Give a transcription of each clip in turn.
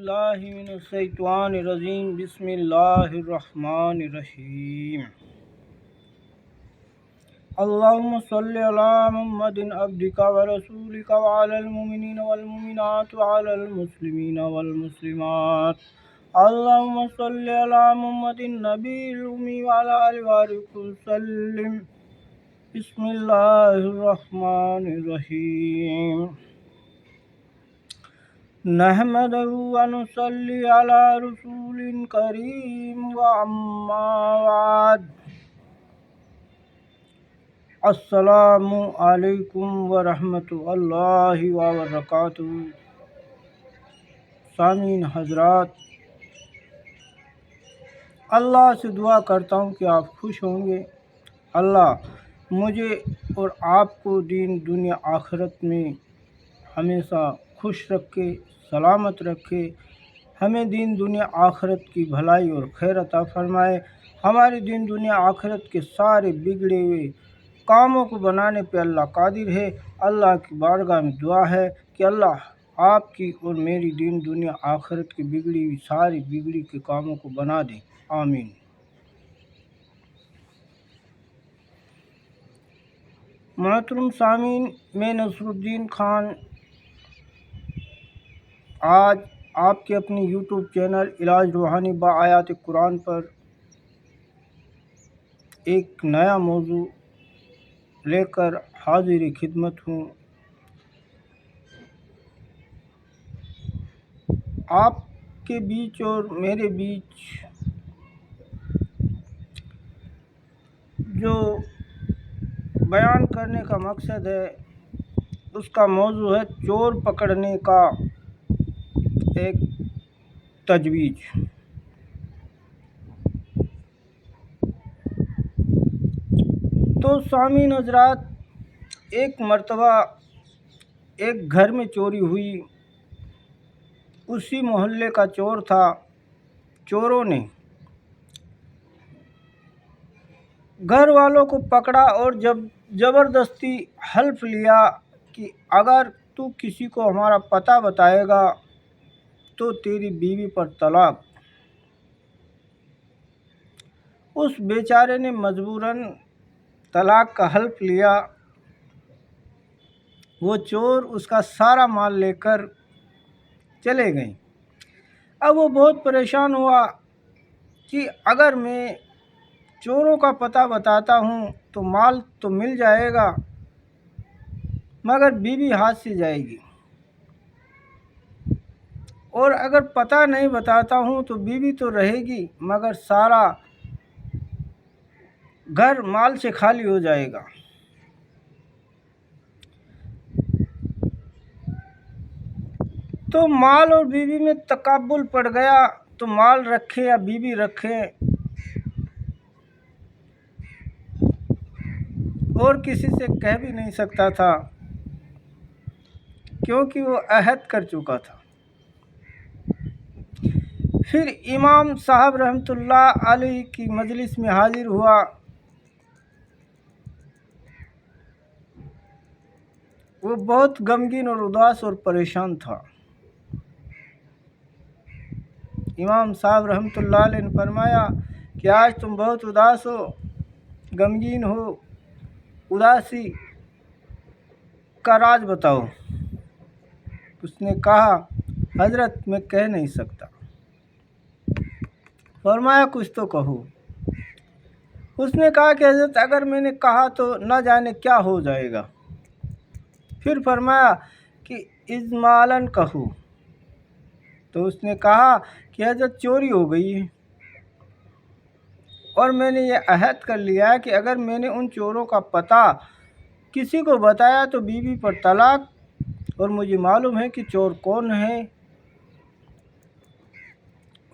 باللہ من الشیطان الرجیم بسم اللہ الرحمن الرحیم اللہم صلی علی محمد عبدک ورسولک وعلی المؤمنین والمؤمنات وعلی المسلمین والمسلمات اللہم صلی علی محمد النبی الامی وعلی آلہ وصحبہ وسلم بسم اللہ الرحمن الرحیم نحمدہ ونصلی علی رسول کریم واما بعد السلام علیکم ورحمۃ اللہ وبرکاتہ۔ سامعین حضرات، اللہ سے دعا کرتا ہوں کہ آپ خوش ہوں گے۔ اللہ مجھے اور آپ کو دین دنیا آخرت میں ہمیشہ خوش رکھے، سلامت رکھے، ہمیں دین دنیا آخرت کی بھلائی اور خیر عطا فرمائے۔ ہمارے دین دنیا آخرت کے سارے بگڑے ہوئے کاموں کو بنانے پہ اللہ قادر ہے۔ اللہ کی بارگاہ میں دعا ہے کہ اللہ آپ کی اور میری دین دنیا آخرت کی بگڑی ہوئی ساری بگڑی کے کاموں کو بنا دیں، آمین۔ محترم سامعین، میں نصر الدین خان آج آپ کے اپنے یوٹیوب چینل علاج روحانی با آیات قرآن پر ایک نیا موضوع لے کر حاضر خدمت ہوں۔ آپ کے بیچ اور میرے بیچ جو بیان کرنے کا مقصد ہے، اس کا موضوع ہے چور پکڑنے کا ایک تجویز۔ تو سامعین حضرات، ایک مرتبہ ایک گھر میں چوری ہوئی۔ اسی محلے کا چور تھا۔ چوروں نے گھر والوں کو پکڑا اور جب زبردستی حلف لیا کہ اگر تو کسی کو ہمارا پتہ بتائے گا تو تیری بیوی پر طلاق۔ اس بیچارے نے مجبوراً طلاق کا حلف لیا۔ وہ چور اس کا سارا مال لے کر چلے گئے۔ اب وہ بہت پریشان ہوا کہ اگر میں چوروں کا پتہ بتاتا ہوں تو مال تو مل جائے گا، مگر بیوی ہاتھ سے جائے گی، اور اگر پتہ نہیں بتاتا ہوں تو بیوی تو رہے گی مگر سارا گھر مال سے خالی ہو جائے گا۔ تو مال اور بیوی میں تقابل پڑ گیا، تو مال رکھے یا بیوی رکھے، اور کسی سے کہہ بھی نہیں سکتا تھا کیونکہ وہ عہد کر چکا تھا۔ پھر امام صاحب رحمۃ اللہ علیہ کی مجلس میں حاضر ہوا۔ وہ بہت غمگین اور اداس اور پریشان تھا۔ امام صاحب رحمۃ اللہ علیہ نے فرمایا کہ آج تم بہت اداس ہو، غمگین ہو، اداسی کا راز بتاؤ۔ اس نے کہا حضرت میں کہہ نہیں سکتا۔ فرمایا کچھ تو کہو۔ اس نے کہا کہ حضرت اگر میں نے کہا تو نہ جانے کیا ہو جائے گا۔ پھر فرمایا کہ اجمالاً کہو۔ تو اس نے کہا کہ حضرت چوری ہو گئی ہے، اور میں نے یہ عہد کر لیا ہے کہ اگر میں نے ان چوروں کا پتہ کسی کو بتایا تو بیوی پر طلاق، اور مجھے معلوم ہے کہ چور کون ہے،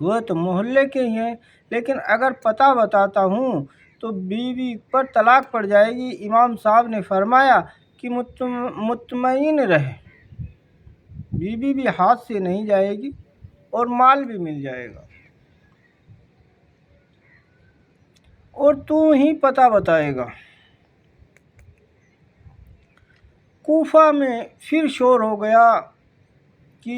وہ تو محلے کے ہی ہیں، لیکن اگر پتہ بتاتا ہوں تو بیوی پر طلاق پڑ جائے گی۔ امام صاحب نے فرمایا کہ مطمئن رہے، بیوی بھی ہاتھ سے نہیں جائے گی اور مال بھی مل جائے گا، اور تو ہی پتہ بتائے گا۔ کوفہ میں پھر شور ہو گیا کہ